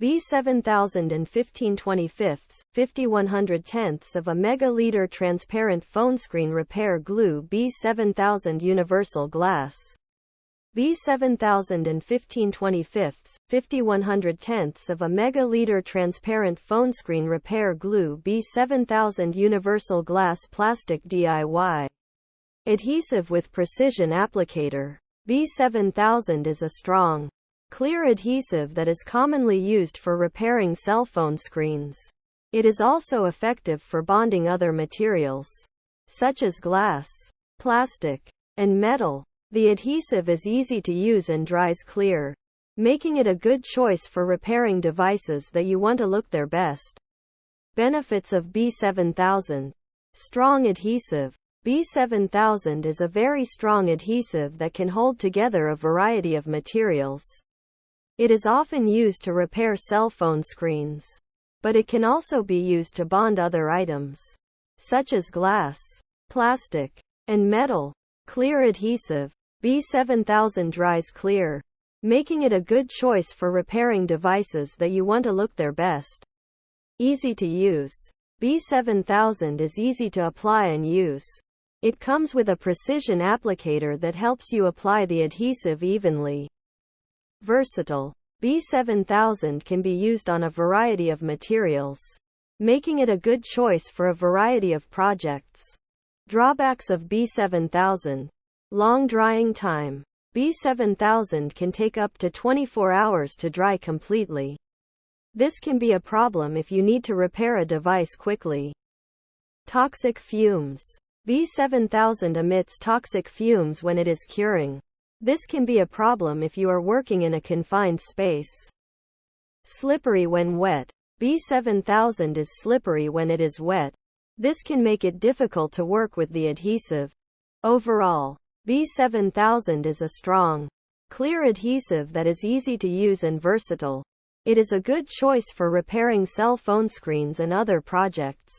B7000 and 15/25, 51/110 of a megaliter transparent phone screen repair glue. B7000 universal glass. B7000 and 15/25, 51/110 of a megaliter transparent phone screen repair glue. B7000 universal glass plastic DIY. Adhesive with precision applicator. B7000 is a strong, clear adhesive that is commonly used for repairing cell phone screens. It is also effective for bonding other materials, such as glass, plastic, and metal. The adhesive is easy to use and dries clear, making it a good choice for repairing devices that you want to look their best. Benefits of B7000. Strong adhesive. B7000 is a very strong adhesive that can hold together a variety of materials. It is often used to repair cell phone screens, but it can also be used to bond other items, such as glass, plastic, and metal. Clear adhesive. B7000 dries clear, making it a good choice for repairing devices that you want to look their best. Easy to use. B7000 is easy to apply and use. It comes with a precision applicator that helps you apply the adhesive evenly. Versatile. B7000 can be used on a variety of materials, making it a good choice for a variety of projects. Drawbacks of B7000. Long drying time. B7000 can take up to 24 hours to dry completely. This can be a problem if you need to repair a device quickly. Toxic fumes. B7000 emits toxic fumes when it is curing. This can be a problem if you are working in a confined space. Slippery when wet. B7000 is slippery when it is wet. This can make it difficult to work with the adhesive. Overall, B7000 is a strong, clear adhesive that is easy to use and versatile. It is a good choice for repairing cell phone screens and other projects.